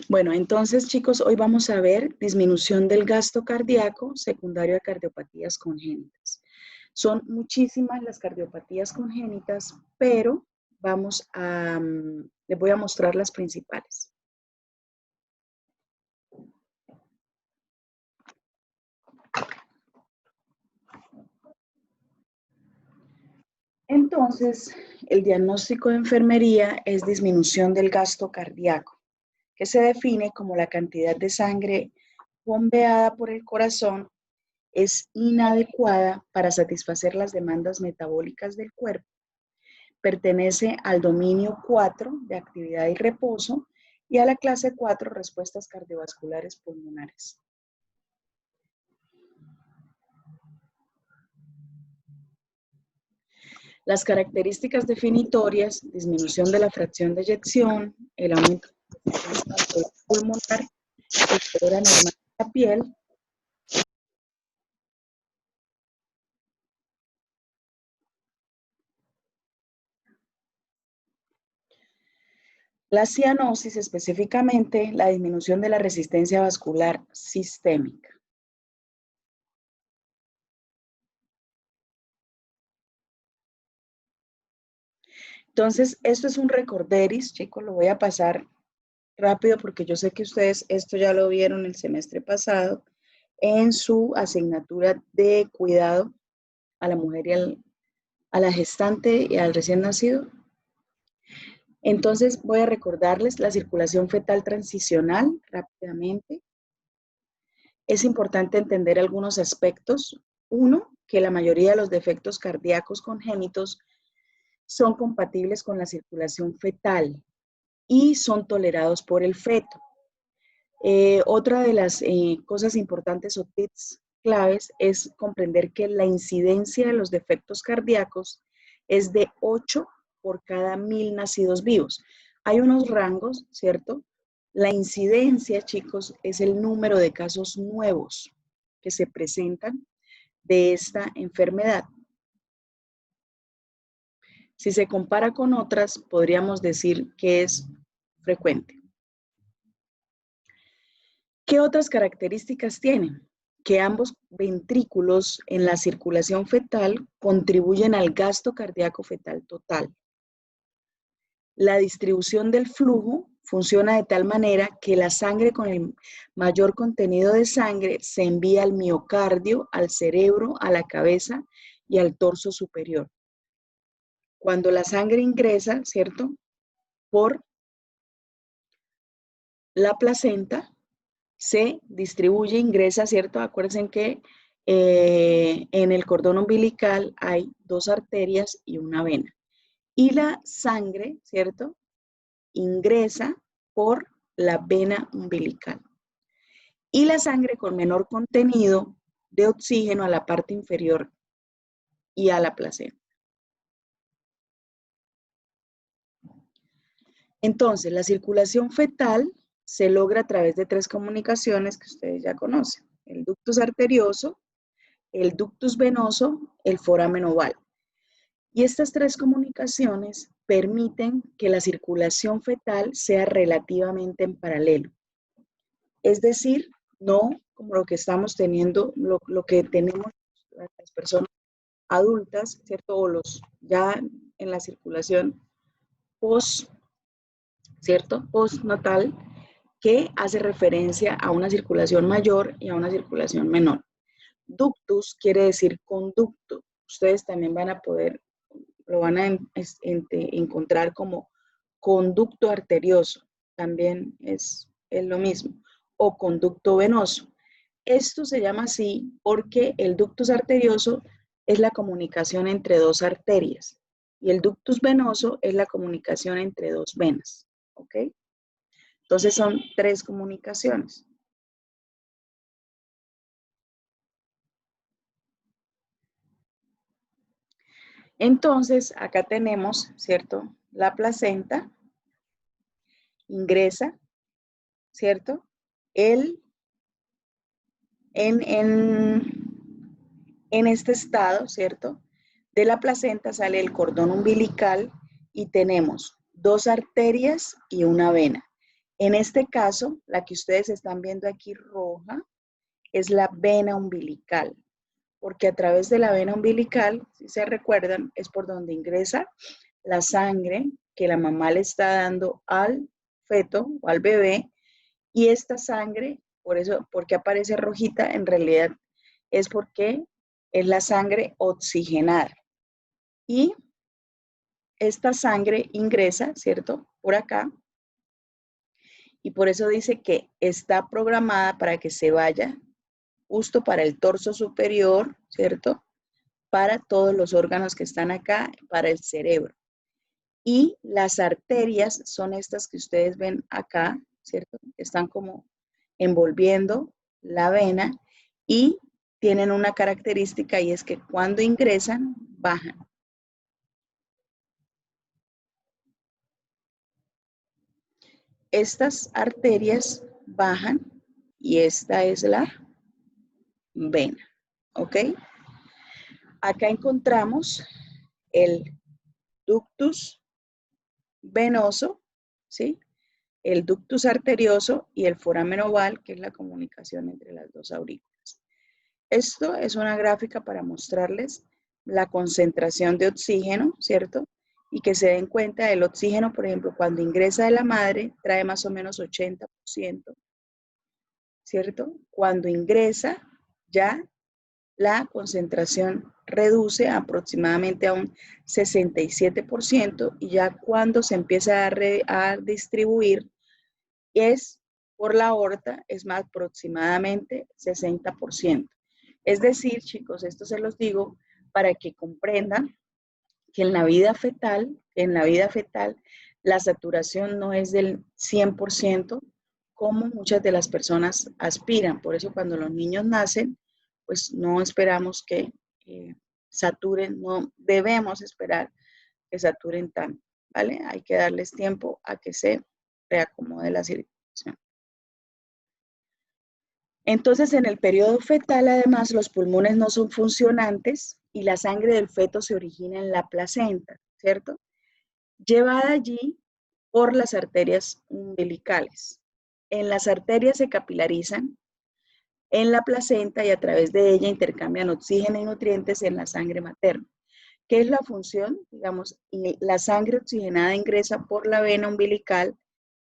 Bueno, entonces, chicos, hoy vamos a ver disminución del gasto cardíaco secundario a cardiopatías congénitas. Son muchísimas las cardiopatías congénitas, pero les voy a mostrar las principales. Entonces, el diagnóstico de enfermería es disminución del gasto cardíaco, que se define como la cantidad de sangre bombeada por el corazón es inadecuada para satisfacer las demandas metabólicas del cuerpo. Pertenece al dominio 4 de actividad y reposo y a la clase 4 respuestas cardiovasculares pulmonares. Las características definitorias: disminución de la fracción de eyección, el aumento de la frecuencia pulmonar, el color anormal de la piel, la cianosis, específicamente la disminución de la resistencia vascular sistémica. Entonces, esto es un recorderis, chicos, lo voy a pasar rápido porque yo sé que ustedes esto ya lo vieron el semestre pasado en su asignatura de cuidado a la mujer y a la gestante y al recién nacido. Entonces, voy a recordarles la circulación fetal transicional rápidamente. Es importante entender algunos aspectos. Uno, que la mayoría de los defectos cardíacos congénitos son compatibles con la circulación fetal y son tolerados por el feto. Otra de las cosas importantes o tips claves es comprender que la incidencia de los defectos cardíacos es de 8 por cada 1000 nacidos vivos. Hay unos rangos, ¿cierto? La incidencia, chicos, es el número de casos nuevos que se presentan de esta enfermedad. Si se compara con otras, podríamos decir que es frecuente. ¿Qué otras características tienen? Que ambos ventrículos en la circulación fetal contribuyen al gasto cardíaco fetal total. La distribución del flujo funciona de tal manera que la sangre con el mayor contenido de sangre se envía al miocardio, al cerebro, a la cabeza y al torso superior. Cuando la sangre ingresa, ¿cierto?, por la placenta, se distribuye, ingresa, ¿cierto? Acuérdense que en el cordón umbilical hay 2 arterias y una vena. Y la sangre, ¿cierto?, ingresa por la vena umbilical. Y la sangre con menor contenido de oxígeno a la parte inferior y a la placenta. Entonces, la circulación fetal se logra a través de 3 comunicaciones que ustedes ya conocen: el ductus arterioso, el ductus venoso, el foramen oval. Y estas 3 comunicaciones permiten que la circulación fetal sea relativamente en paralelo. Es decir, no como lo que estamos teniendo, lo que tenemos las personas adultas, ¿cierto? O los ya en la circulación post, ¿cierto?, postnatal, que hace referencia a una circulación mayor y a una circulación menor. Ductus quiere decir conducto. Ustedes también van a poder, lo van a encontrar como conducto arterioso, también es lo mismo, o conducto venoso. Esto se llama así porque el ductus arterioso es la comunicación entre 2 arterias y el ductus venoso es la comunicación entre 2 venas, ¿ok? Entonces son 3 comunicaciones. Entonces, acá tenemos, ¿cierto?, la placenta ingresa, ¿cierto?, en este estado, ¿cierto?, de la placenta sale el cordón umbilical y tenemos 2 arterias y una vena. En este caso, la que ustedes están viendo aquí roja es la vena umbilical, porque a través de la vena umbilical, si se recuerdan, es por donde ingresa la sangre que la mamá le está dando al feto o al bebé, y esta sangre, por eso, porque aparece rojita, en realidad es porque es la sangre oxigenada. Y esta sangre ingresa, ¿cierto? Por acá. Y por eso dice que está programada para que se vaya justo para el torso superior, ¿cierto? Para todos los órganos que están acá, para el cerebro. Y las arterias son estas que ustedes ven acá, ¿cierto? Están como envolviendo la vena y tienen una característica y es que cuando ingresan, bajan. Estas arterias bajan y esta es la vena, ¿ok? Acá encontramos el ductus venoso, ¿sí? El ductus arterioso y el foramen oval, que es la comunicación entre las dos aurículas. Esto es una gráfica para mostrarles la concentración de oxígeno, ¿cierto? Y que se den cuenta del oxígeno, por ejemplo, cuando ingresa de la madre, trae más o menos 80%, ¿cierto? Cuando ingresa, ya la concentración reduce aproximadamente a un 67% y ya cuando se empieza a distribuir es por la aorta, es más aproximadamente 60%. Es decir, chicos, esto se los digo para que comprendan que en la vida fetal, la saturación no es del 100% como muchas de las personas aspiran. Por eso cuando los niños nacen, pues no esperamos que saturen, no debemos esperar que saturen tanto, ¿vale? Hay que darles tiempo a que se reacomode la circulación. Entonces, en el periodo fetal, además, los pulmones no son funcionantes y la sangre del feto se origina en la placenta, ¿cierto? Llevada allí por las arterias umbilicales. En las arterias se capilarizan en la placenta y a través de ella intercambian oxígeno y nutrientes en la sangre materna. ¿Qué es la función? Digamos, la sangre oxigenada ingresa por la vena umbilical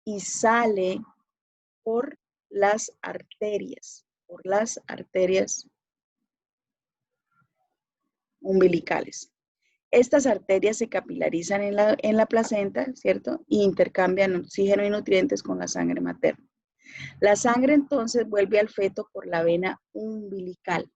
y sale por las arterias umbilicales. Estas arterias se capilarizan en la placenta, ¿cierto? Y intercambian oxígeno y nutrientes con la sangre materna. La sangre entonces vuelve al feto por la vena umbilical.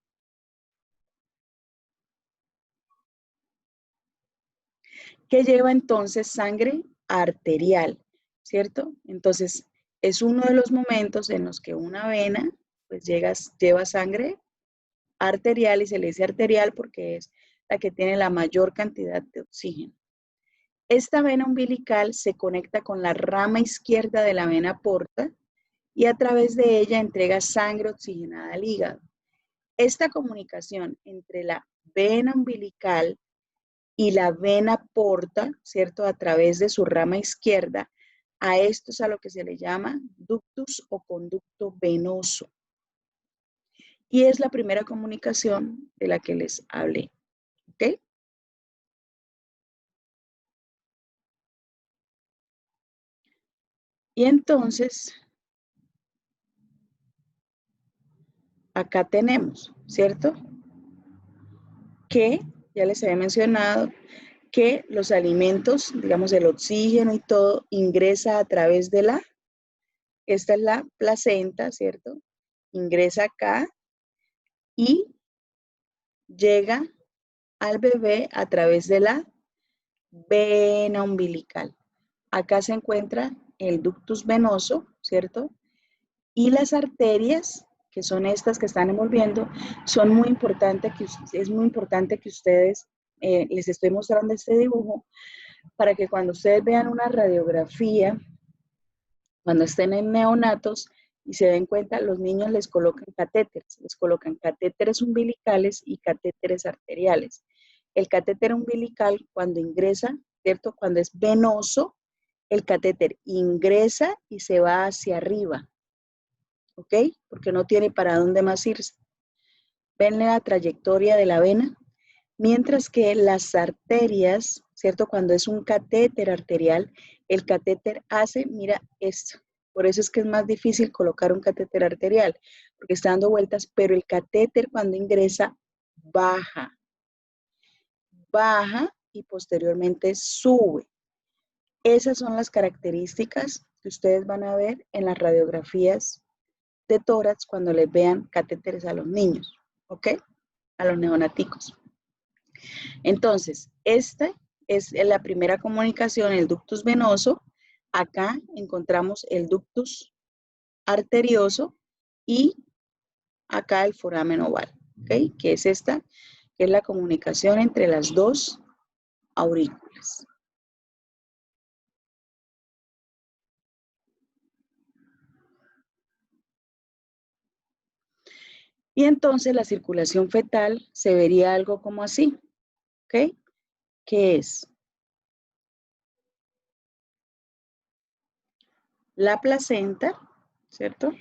Que lleva entonces sangre arterial, ¿cierto? Entonces, es uno de los momentos en los que una vena pues lleva sangre arterial y se le dice arterial porque es la que tiene la mayor cantidad de oxígeno. Esta vena umbilical se conecta con la rama izquierda de la vena porta y a través de ella entrega sangre oxigenada al hígado. Esta comunicación entre la vena umbilical y la vena porta, ¿cierto? A través de su rama izquierda, a esto es a lo que se le llama ductus o conducto venoso. Y es la primera comunicación de la que les hablé, ¿ok? Y entonces, acá tenemos, ¿cierto? Que ya les había mencionado que los alimentos, digamos el oxígeno y todo, ingresa a través de esta es la placenta, ¿cierto? Ingresa acá y llega al bebé a través de la vena umbilical. Acá se encuentra el ductus venoso, ¿cierto? Y las arterias, que son estas que están envolviendo, son muy importantes, es muy importante que ustedes, les estoy mostrando este dibujo, para que cuando ustedes vean una radiografía, cuando estén en neonatos y se den cuenta, los niños les colocan catéteres umbilicales y catéteres arteriales. El catéter umbilical cuando ingresa, ¿cierto? Cuando es venoso, el catéter ingresa y se va hacia arriba, ¿ok? Porque no tiene para dónde más irse. Ven la trayectoria de la vena, mientras que las arterias, ¿cierto? Cuando es un catéter arterial, el catéter hace, mira esto. Por eso es que es más difícil colocar un catéter arterial, porque está dando vueltas, pero el catéter cuando ingresa, baja y posteriormente sube. Esas son las características que ustedes van a ver en las radiografías de tórax cuando les vean catéteres a los niños, ¿ok? A los neonaticos. Entonces, esta es la primera comunicación, el ductus venoso. Acá encontramos el ductus arterioso y acá el foramen oval, ¿ok? Que es esta, que es la comunicación entre las dos aurículas. Y entonces la circulación fetal se vería algo como así, ¿ok? Que es la placenta, ¿cierto?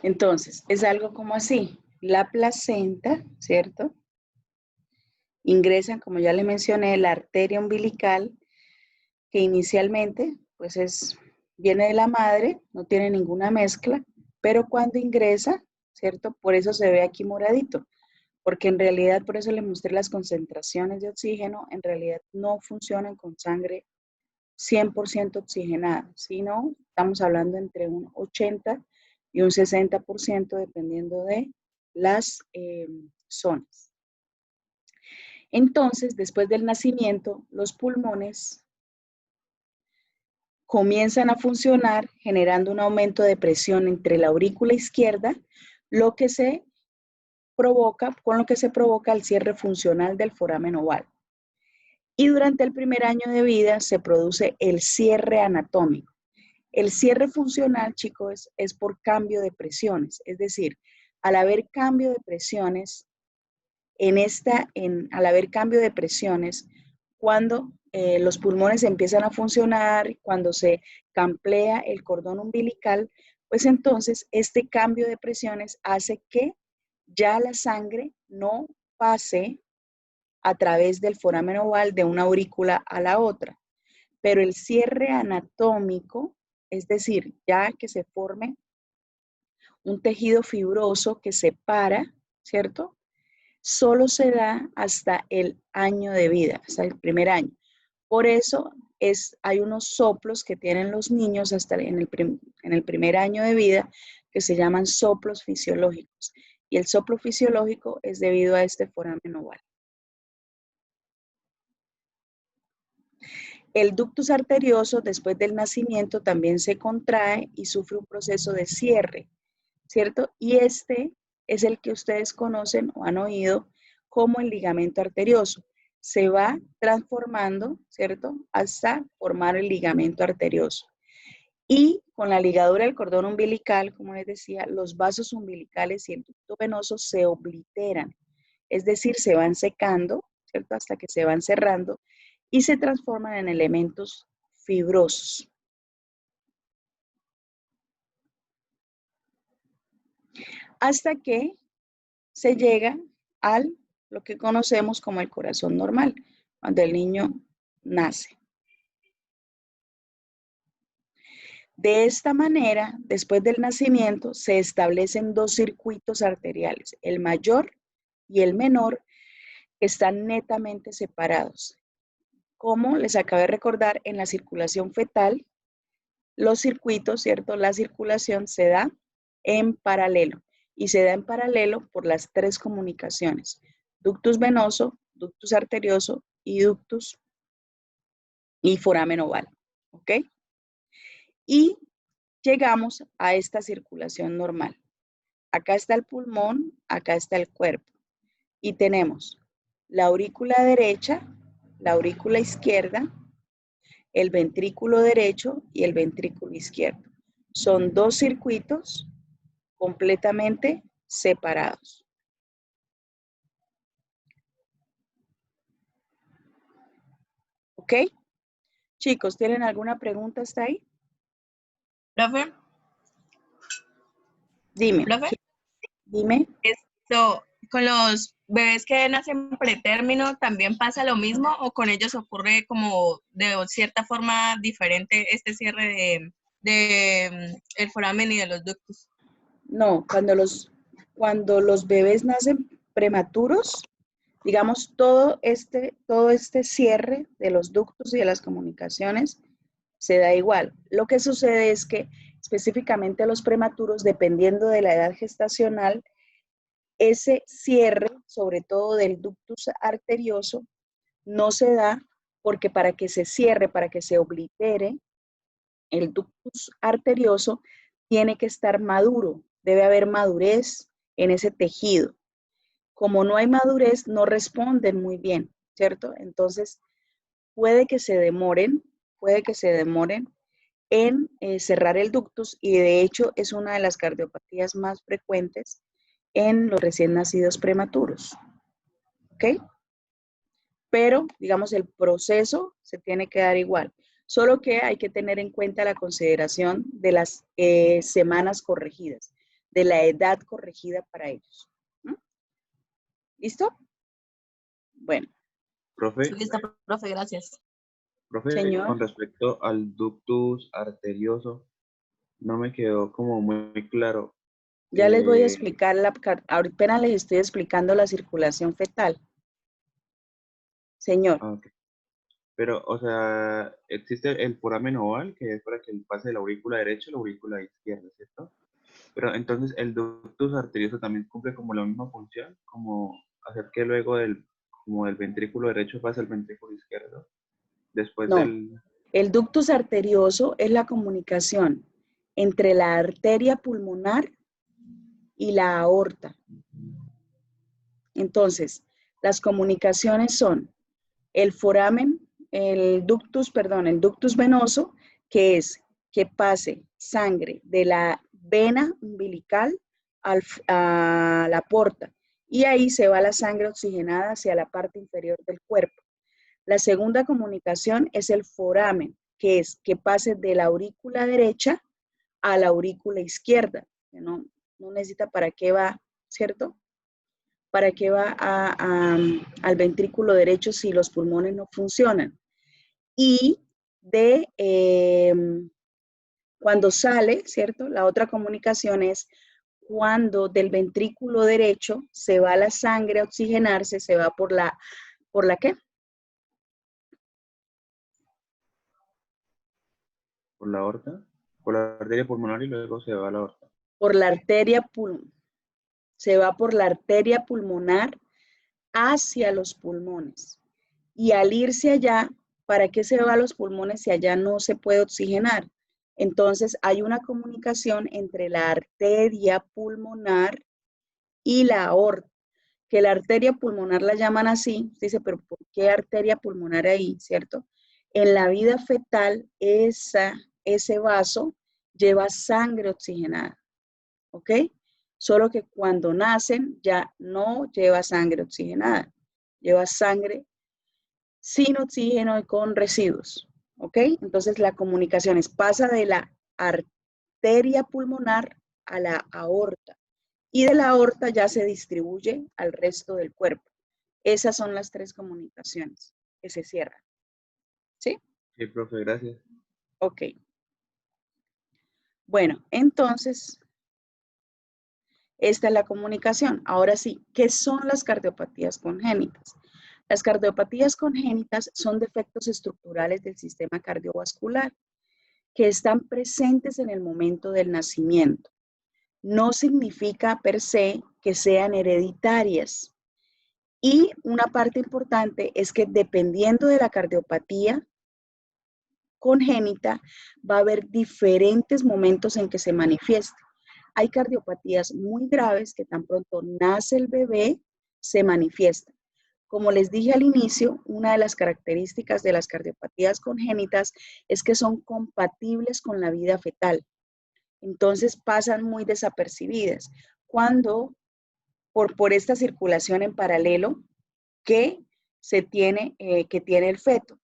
Entonces, es algo como así. La placenta, ¿cierto? Ingresan, como ya le mencioné, la arteria umbilical, que inicialmente, pues viene de la madre, no tiene ninguna mezcla, pero cuando ingresa, ¿cierto? Por eso se ve aquí moradito, porque en realidad, por eso le mostré las concentraciones de oxígeno, en realidad no funcionan con sangre 100% oxigenada, sino estamos hablando entre un 80 y un 60% dependiendo de las zonas. Entonces, después del nacimiento, los pulmones comienzan a funcionar generando un aumento de presión entre la aurícula izquierda, lo que se provoca, con lo que se provoca el cierre funcional del foramen oval. Y durante el primer año de vida se produce el cierre anatómico. El cierre funcional, chicos, es por cambio de presiones, es decir, al haber cambio de presiones, al haber cambio de presiones, cuando los pulmones empiezan a funcionar, cuando se camplea el cordón umbilical, pues entonces este cambio de presiones hace que ya la sangre no pase a través del foramen oval de una aurícula a la otra. Pero el cierre anatómico, es decir, ya que se forme un tejido fibroso que separa, ¿cierto? Solo se da hasta el año de vida, hasta el primer año. Por eso hay unos soplos que tienen los niños hasta en el primer año de vida que se llaman soplos fisiológicos. Y el soplo fisiológico es debido a este foramen oval. El ductus arterioso después del nacimiento también se contrae y sufre un proceso de cierre, ¿cierto? Y este es el que ustedes conocen o han oído como el ligamento arterioso. Se va transformando, ¿cierto? Hasta formar el ligamento arterioso. Y con la ligadura del cordón umbilical, como les decía, los vasos umbilicales y el ducto venoso se obliteran, es decir, se van secando, ¿cierto? Hasta que se van cerrando y se transforman en elementos fibrosos. Hasta que se llega a lo que conocemos como el corazón normal, cuando el niño nace. De esta manera, después del nacimiento, se establecen dos circuitos arteriales, el mayor y el menor, que están netamente separados. Como les acabo de recordar, en la circulación fetal, los circuitos, ¿cierto? La circulación se da en paralelo y se da en paralelo por las tres comunicaciones, ductus venoso, ductus arterioso y ductus y foramen oval, ¿ok? Y llegamos a esta circulación normal. Acá está el pulmón, acá está el cuerpo. Y tenemos la aurícula derecha, la aurícula izquierda, el ventrículo derecho y el ventrículo izquierdo. Son dos circuitos completamente separados. ¿Ok? Chicos, ¿tienen alguna pregunta hasta ahí? Profe, Dime. profe, Dime. esto, con los bebés que nacen pretérmino, ¿también pasa lo mismo o con ellos ocurre como de cierta forma diferente este cierre de el foramen y de los ductos? No, cuando los bebés nacen prematuros, digamos, todo este cierre de los ductos y de las comunicaciones se da igual. Lo que sucede es que específicamente a los prematuros, dependiendo de la edad gestacional, ese cierre, sobre todo del ductus arterioso, no se da porque para que se cierre, para que se oblitere el ductus arterioso, tiene que estar maduro, debe haber madurez en ese tejido. Como no hay madurez, no responden muy bien, ¿cierto? Entonces, puede que se demoren en cerrar el ductus y de hecho es una de las cardiopatías más frecuentes en los recién nacidos prematuros, ¿ok? Pero, digamos, el proceso se tiene que dar igual, solo que hay que tener en cuenta la consideración de las semanas corregidas, de la edad corregida para ellos. ¿Mm? ¿Listo? Bueno, Profe, Listo, profe, gracias. profe, señor. con respecto al ductus arterioso, no me quedó como muy claro. Ya les voy a explicar, apenas les estoy explicando la circulación fetal. Señor, Ok. Pero, o sea, existe el foramen oval, que es para que pase de la aurícula derecha a la aurícula izquierda, ¿cierto? Pero entonces el ductus arterioso también cumple como la misma función, como hacer que luego como del ventrículo derecho pase al ventrículo izquierdo, después no. del... El ductus arterioso es la comunicación entre la arteria pulmonar y la aorta. Entonces, las comunicaciones son el foramen, el ductus venoso, que es que pase sangre de la vena umbilical a la porta y ahí se va la sangre oxigenada hacia la parte inferior del cuerpo. La segunda comunicación es el foramen, que es que pase de la aurícula derecha a la aurícula izquierda. No, no necesita para qué va, ¿cierto? ¿Para qué va al ventrículo derecho si los pulmones no funcionan? Y de cuando sale, ¿cierto? La otra comunicación es cuando del ventrículo derecho se va la sangre a oxigenarse, se va ¿por la qué? por la aorta, por la arteria pulmonar y luego se va a la aorta. Por la arteria pulmonar. Se va por la arteria pulmonar hacia los pulmones. Y al irse allá, ¿para qué se va a los pulmones si allá no se puede oxigenar? Entonces hay una comunicación entre la arteria pulmonar y la aorta, que la arteria pulmonar la llaman así, dice, pero ¿por qué arteria pulmonar ahí, cierto? En la vida fetal, ese vaso lleva sangre oxigenada, ¿ok? Solo que cuando nacen ya no lleva sangre oxigenada, lleva sangre sin oxígeno y con residuos, ¿ok? Entonces la comunicación pasa de la arteria pulmonar a la aorta y de la aorta ya se distribuye al resto del cuerpo. Esas son las tres comunicaciones que se cierran, ¿sí? Sí, profe, gracias. Ok. Bueno, entonces, esta es la comunicación. Ahora sí, ¿qué son las cardiopatías congénitas? Las cardiopatías congénitas son defectos estructurales del sistema cardiovascular que están presentes en el momento del nacimiento. No significa per se que sean hereditarias. Y una parte importante es que dependiendo de la cardiopatía congénita, va a haber diferentes momentos en que se manifiesta. Hay cardiopatías muy graves que tan pronto nace el bebé, se manifiestan. Como les dije al inicio, una de las características de las cardiopatías congénitas es que son compatibles con la vida fetal. Entonces pasan muy desapercibidas cuando por esta circulación en paralelo que tiene el feto.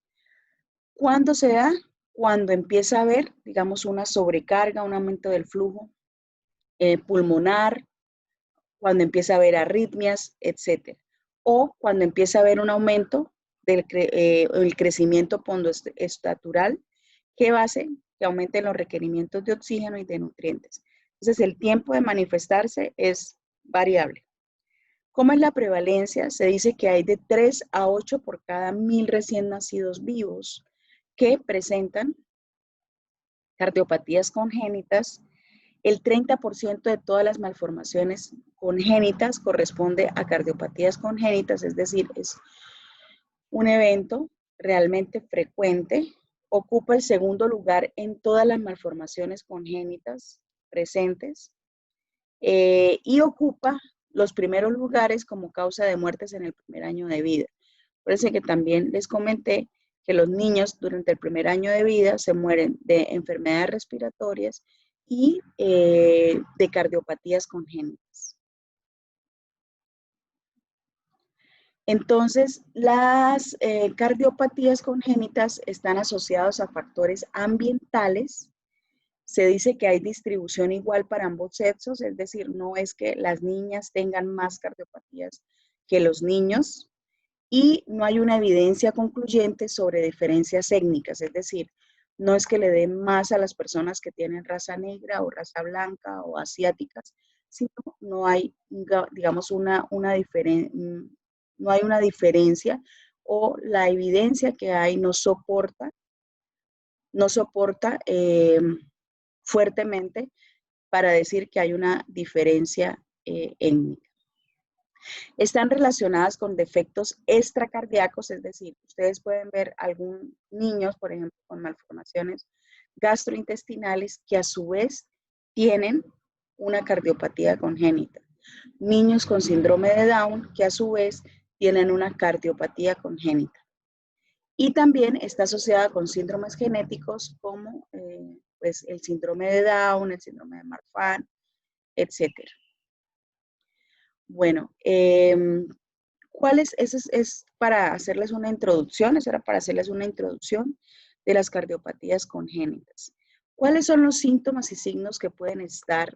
¿Cuándo se da? Cuando empieza a haber, digamos, una sobrecarga, un aumento del flujo pulmonar, cuando empieza a haber arritmias, etc. O cuando empieza a haber un aumento del el crecimiento pondoestatural que hace que aumenten los requerimientos de oxígeno y de nutrientes. Entonces, el tiempo de manifestarse es variable. ¿Cómo es la prevalencia? Se dice que hay de 3 a 8 por cada 1000 recién nacidos vivos que presentan cardiopatías congénitas. El 30% de todas las malformaciones congénitas corresponde a cardiopatías congénitas, es decir, es un evento realmente frecuente. Ocupa el segundo lugar en todas las malformaciones congénitas presentes y ocupa los primeros lugares como causa de muertes en el primer año de vida. Por eso que también les comenté que los niños durante el primer año de vida se mueren de enfermedades respiratorias y de cardiopatías congénitas. Entonces, las cardiopatías congénitas están asociadas a factores ambientales. Se dice que hay distribución igual para ambos sexos, es decir, no es que las niñas tengan más cardiopatías que los niños, y no hay una evidencia concluyente sobre diferencias étnicas, es decir, no es que le den más a las personas que tienen raza negra o raza blanca o asiáticas, sino no hay, digamos, no hay una diferencia, o la evidencia que hay no soporta fuertemente para decir que hay una diferencia étnica. Están relacionadas con defectos extracardíacos, es decir, ustedes pueden ver algunos niños, por ejemplo, con malformaciones gastrointestinales que a su vez tienen una cardiopatía congénita. Niños con síndrome de Down que a su vez tienen una cardiopatía congénita. Y también está asociada con síndromes genéticos como pues el síndrome de Down, el síndrome de Marfan, etc. Bueno, eso es para hacerles una introducción, eso era para hacerles una introducción de las cardiopatías congénitas. ¿Cuáles son los síntomas y signos que pueden estar?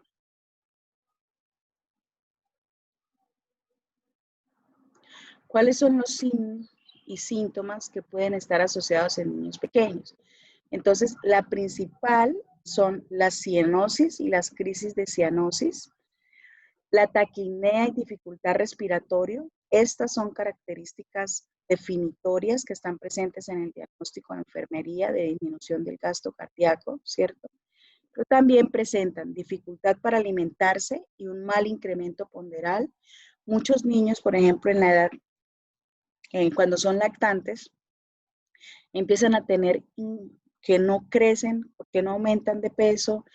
¿Cuáles son los signos y síntomas que pueden estar asociados en niños pequeños? Entonces, la principal son la cianosis y las crisis de cianosis, la taquipnea y dificultad respiratoria. Estas son características definitorias que están presentes en el diagnóstico de enfermería de disminución del gasto cardíaco, ¿cierto? Pero también presentan dificultad para alimentarse y un mal incremento ponderal. Muchos niños, por ejemplo, en la edad, cuando son lactantes, empiezan a tener que no crecen, porque no aumentan de peso,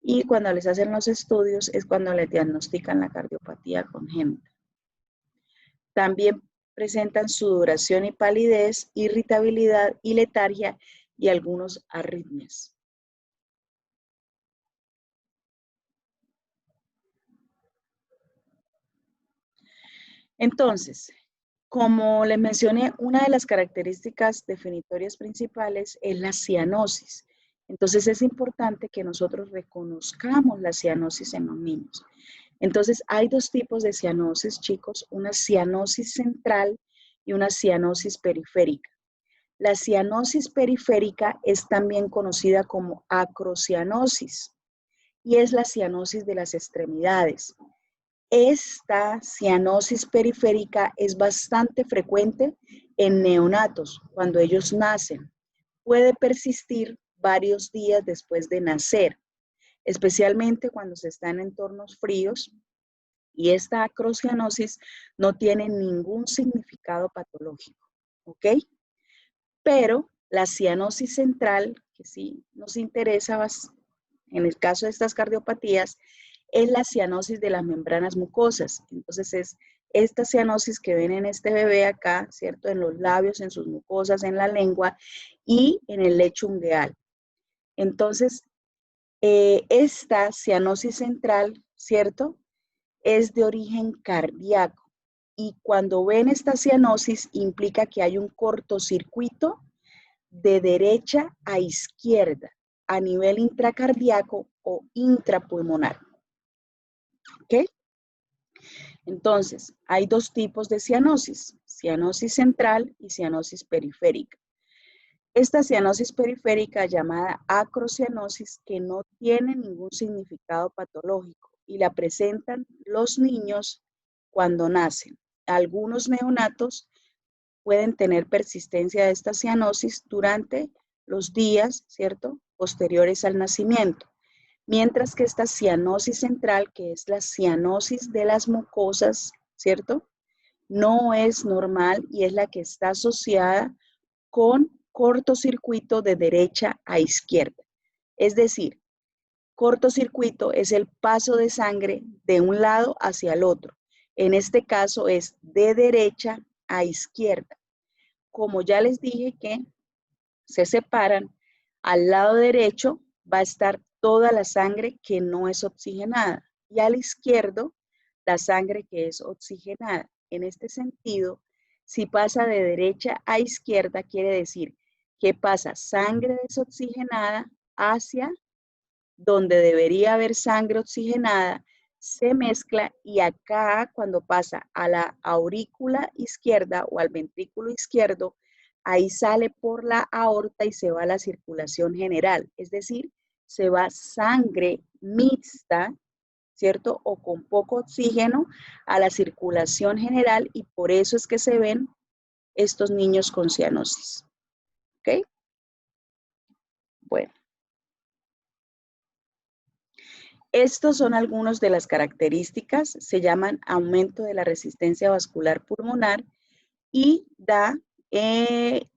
y cuando les hacen los estudios es cuando les diagnostican la cardiopatía congénita. También presentan sudoración y palidez, irritabilidad y letargia y algunos arritmias. Entonces, como les mencioné, una de las características definitorias principales es la cianosis. Entonces, es importante que nosotros reconozcamos la cianosis en los niños. Entonces, hay dos tipos de cianosis, chicos, una cianosis central y una cianosis periférica. La cianosis periférica es también conocida como acrocianosis y es la cianosis de las extremidades. Esta cianosis periférica es bastante frecuente en neonatos cuando ellos nacen. Puede persistir varios días después de nacer, especialmente cuando se está en entornos fríos, y esta acrocianosis no tiene ningún significado patológico, ¿ok? Pero la cianosis central, que sí nos interesa en el caso de estas cardiopatías, es la cianosis de las membranas mucosas. Entonces es esta cianosis que ven en este bebé acá, ¿cierto? En los labios, en sus mucosas, en la lengua y en el lecho ungueal. Entonces, esta cianosis central, ¿cierto? Es de origen cardíaco. Y cuando ven esta cianosis implica que hay un cortocircuito de derecha a izquierda a nivel intracardíaco o intrapulmonar. ¿Ok? Entonces, hay dos tipos de cianosis central y cianosis periférica. Esta cianosis periférica, llamada acrocianosis, que no tiene ningún significado patológico y la presentan los niños cuando nacen. Algunos neonatos pueden tener persistencia de esta cianosis durante los días, ¿cierto?, posteriores al nacimiento. Mientras que esta cianosis central, que es la cianosis de las mucosas, ¿cierto?, no es normal y es la que está asociada con cortocircuito de derecha a izquierda. Es decir, cortocircuito es el paso de sangre de un lado hacia el otro. En este caso es de derecha a izquierda. Como ya les dije que se separan, al lado derecho va a estar toda la sangre que no es oxigenada y al izquierdo la sangre que es oxigenada. En este sentido, si pasa de derecha a izquierda, quiere decir que pasa sangre desoxigenada hacia donde debería haber sangre oxigenada, se mezcla y acá cuando pasa a la aurícula izquierda o al ventrículo izquierdo, ahí sale por la aorta y se va a la circulación general, es decir, se va sangre mixta, ¿cierto? O con poco oxígeno a la circulación general y por eso es que se ven estos niños con cianosis. ¿Ok? Bueno. Estos son algunos de las características, se llaman aumento de la resistencia vascular pulmonar y da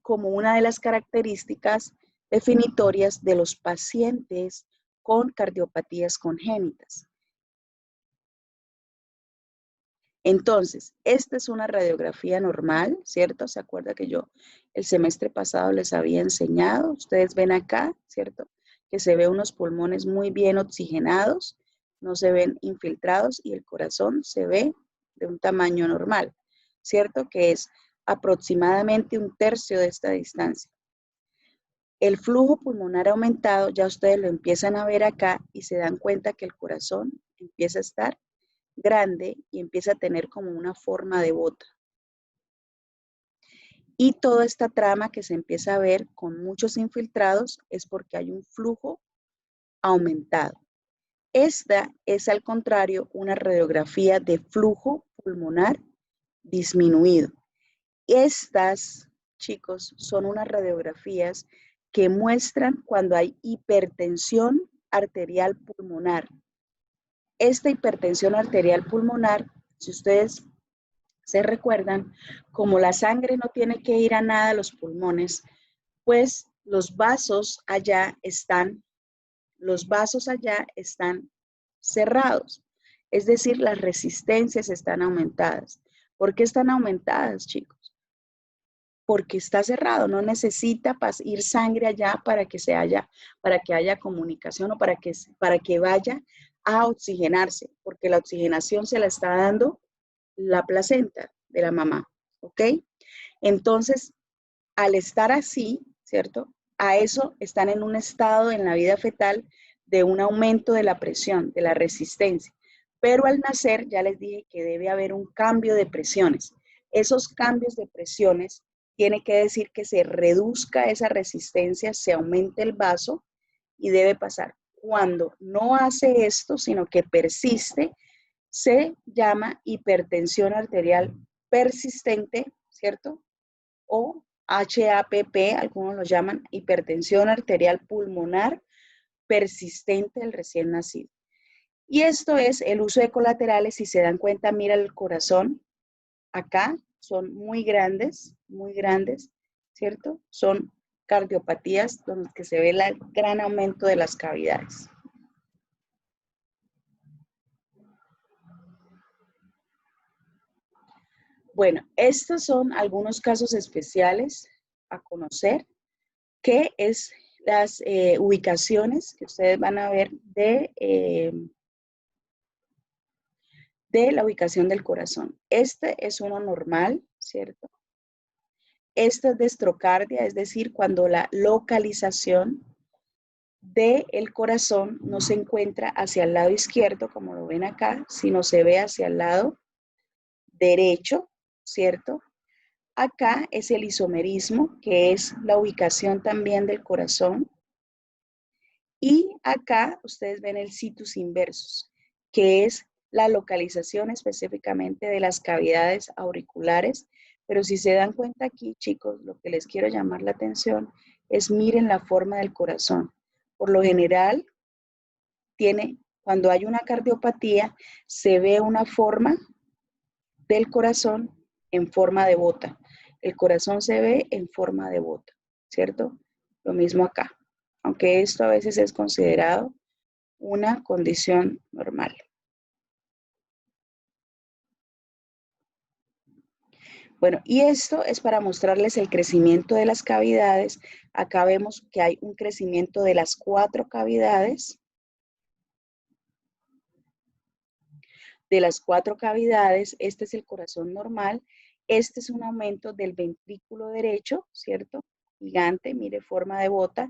como una de las características definitorias de los pacientes con cardiopatías congénitas. Entonces, esta es una radiografía normal, ¿cierto? ¿Se acuerda que yo el semestre pasado les había enseñado? Ustedes ven acá, ¿cierto? Que se ve unos pulmones muy bien oxigenados, no se ven infiltrados y el corazón se ve de un tamaño normal, ¿cierto? Que es aproximadamente 1/3 de esta distancia. El flujo pulmonar aumentado, ya ustedes lo empiezan a ver acá y se dan cuenta que el corazón empieza a estar grande y empieza a tener como una forma de bota. Y toda esta trama que se empieza a ver con muchos infiltrados es porque hay un flujo aumentado. Esta es al contrario una radiografía de flujo pulmonar disminuido. Estas, chicos, son unas radiografías que muestran cuando hay hipertensión arterial pulmonar. Esta hipertensión arterial pulmonar, si ustedes se recuerdan, como la sangre no tiene que ir a nada a los pulmones, pues los vasos allá están cerrados. Es decir, las resistencias están aumentadas. ¿Por qué están aumentadas, chicos? Porque está cerrado, no necesita ir sangre allá para que haya comunicación o para que vaya a oxigenarse, porque la oxigenación se la está dando la placenta de la mamá, ¿ok? Entonces, al estar así, ¿cierto? A eso están en un estado en la vida fetal de un aumento de la presión, de la resistencia. Pero al nacer ya les dije que debe haber un cambio de presiones. Esos cambios de presiones tiene que decir que se reduzca esa resistencia, se aumente el vaso y debe pasar. Cuando no hace esto, sino que persiste, se llama hipertensión arterial persistente, ¿cierto? O HAPP, algunos lo llaman hipertensión arterial pulmonar persistente del recién nacido. Y esto es el uso de colaterales. Si se dan cuenta, mira el corazón. Acá son muy grandes, ¿cierto? Son cardiopatías donde se ve el gran aumento de las cavidades. Bueno, estos son algunos casos especiales a conocer, que es las ubicaciones que ustedes van a ver de la ubicación del corazón. Este es uno normal, ¿cierto? Este es de estrocardia, es decir, cuando la localización del corazón no se encuentra hacia el lado izquierdo, como lo ven acá, sino se ve hacia el lado derecho, ¿cierto? Acá es el isomerismo, que es la ubicación también del corazón. Y acá ustedes ven el situs inversus, que es la localización específicamente de las cavidades auriculares. Pero si se dan cuenta aquí, chicos, lo que les quiero llamar la atención es miren la forma del corazón. Por lo general, cuando hay una cardiopatía, se ve una forma del corazón en forma de bota. El corazón se ve en forma de bota, ¿cierto? Lo mismo acá, aunque esto a veces es considerado una condición normal. Bueno, y esto es para mostrarles el crecimiento de las cavidades. Acá vemos que hay un crecimiento de las 4 cavidades. De las 4 cavidades, este es el corazón normal. Este es un aumento del ventrículo derecho, ¿cierto? Gigante, mire, forma de bota.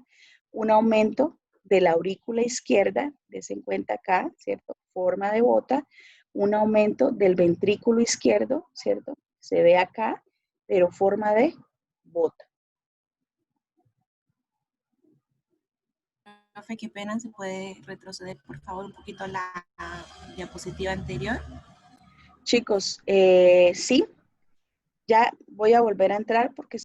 Un aumento de la aurícula izquierda, dense en cuenta acá, ¿cierto? Forma de bota. Un aumento del ventrículo izquierdo, ¿cierto? Se ve acá, pero forma de bota. Profe, qué pena, ¿se puede retroceder por favor un poquito la diapositiva anterior? Chicos, sí, ya voy a volver a entrar porque